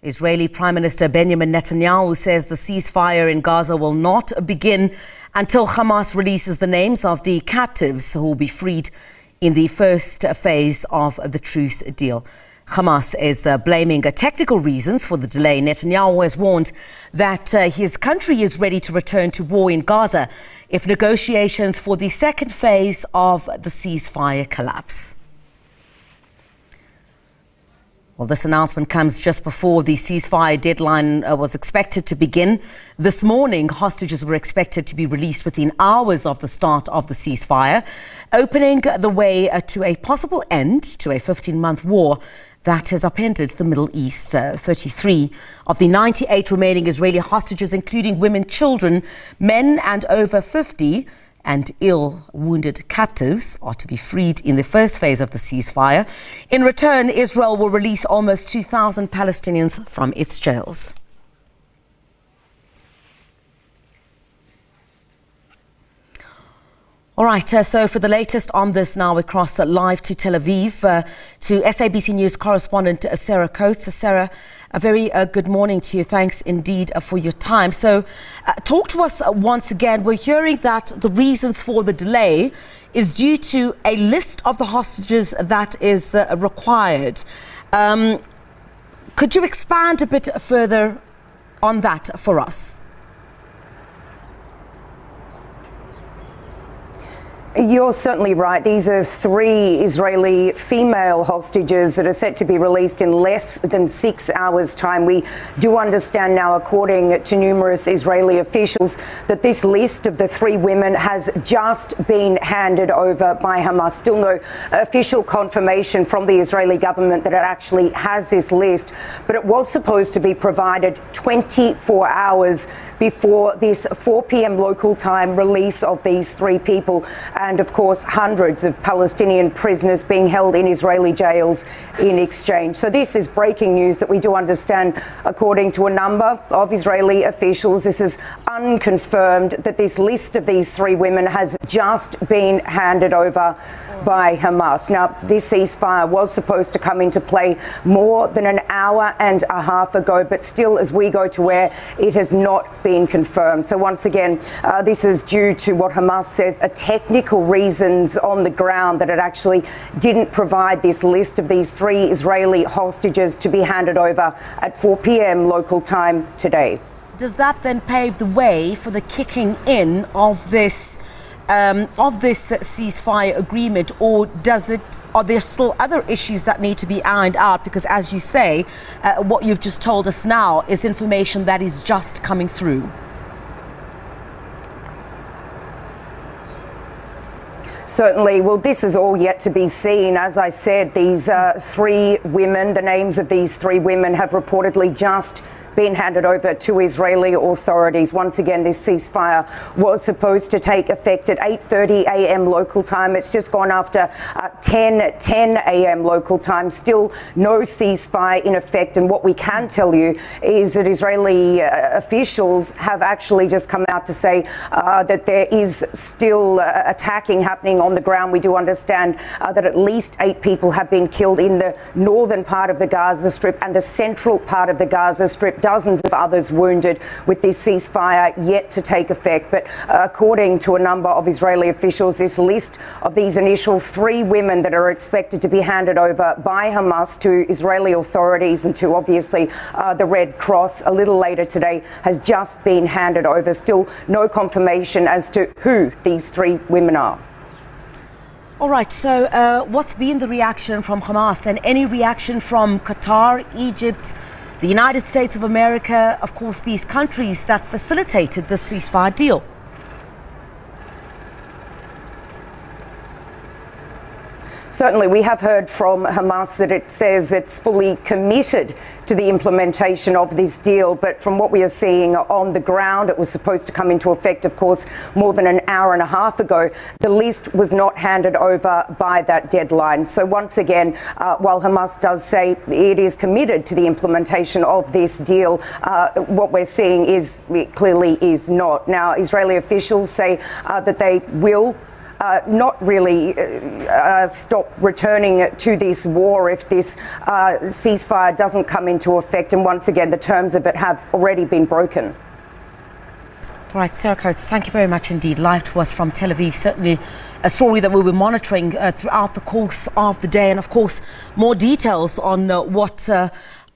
Israeli Prime Minister Benjamin Netanyahu says the ceasefire in Gaza will not begin until Hamas releases the names of the captives who will be freed in the first phase of the truce deal. Hamas is blaming technical reasons for the delay. Netanyahu has warned that his country is ready to return to war in Gaza if negotiations for the second phase of the ceasefire collapse. Well, this announcement comes just before the ceasefire deadline was expected to begin. This morning, hostages were expected to be released within hours of the start of the ceasefire, opening the way to a possible end to a 15-month war that has upended the Middle East. 33 of the 98 remaining Israeli hostages, including women, children, men and over 50 and wounded captives, are to be freed in the first phase of the ceasefire. In return, Israel will release almost 2,000 Palestinians from its jails. All right, so for the latest on this now, we cross live to Tel Aviv to SABC News correspondent Sarah Coates. Sarah, a very good morning to you. Thanks indeed for your time. So talk to us once again. We're hearing that the reasons for the delay is due to a list of the hostages that is required. Could you expand a bit further on that for us? You're certainly right. These are 3 Israeli female hostages that are set to be released in less than 6 hours' time. We do understand now, according to numerous Israeli officials, that this list of the 3 women has just been handed over by Hamas. Still no official confirmation from the Israeli government that it actually has this list, but it was supposed to be provided 24 hours before this 4 p.m. local time release of these 3 people. And of course, hundreds of Palestinian prisoners being held in Israeli jails in exchange. So this is breaking news that we do understand, according to a number of Israeli officials. This is unconfirmed, that this list of these 3 women has just been handed over by Hamas. Now, this ceasefire was supposed to come into play more than an hour and a half ago, but still, as we go to air, it has not been confirmed. So once again, this is due to what Hamas says are technical reasons on the ground, that it actually didn't provide this list of these 3 Israeli hostages to be handed over at 4 p.m. local time today. Does that then pave the way for the kicking in of this ceasefire agreement, or are there still other issues that need to be ironed out? Because as you say, what you've just told us now is information that is just coming through. Certainly. Well, this is all yet to be seen. As I said, these 3 women, the names of these 3 women have reportedly just been handed over to Israeli authorities. Once again, this ceasefire was supposed to take effect at 8:30 a.m. local time. It's just gone after 10 a.m. local time. Still no ceasefire in effect. And what we can tell you is that Israeli officials have actually just come out to say that there is still attacking happening on the ground. We do understand that at least 8 people have been killed in the northern part of the Gaza Strip and the central part of the Gaza Strip. Dozens of others wounded, with this ceasefire yet to take effect. But according to a number of Israeli officials, this list of these initial 3 women that are expected to be handed over by Hamas to Israeli authorities and to obviously the Red Cross a little later today has just been handed over. Still no confirmation as to who these 3 women are. All right, so what's been the reaction from Hamas, and any reaction from Qatar, Egypt, the United States of America, of course, these countries that facilitated the ceasefire deal? Certainly, we have heard from Hamas that it says it's fully committed to the implementation of this deal. But from what we are seeing on the ground, it was supposed to come into effect, of course, more than an hour and a half ago. The list was not handed over by that deadline. So once again, while Hamas does say it is committed to the implementation of this deal, what we're seeing is it clearly is not. Now, Israeli officials say that they will not really stop returning to this war if this ceasefire doesn't come into effect. And once again, the terms of it have already been broken. All right, Sarah Coates, thank you very much indeed. Live to us from Tel Aviv. Certainly a story that we'll be monitoring throughout the course of the day. And of course, more details on what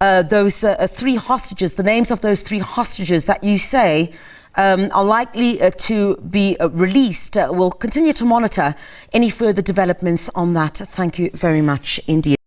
those three hostages, the names of those three hostages that you say are likely to be released. We'll continue to monitor any further developments on that. Thank you very much indeed.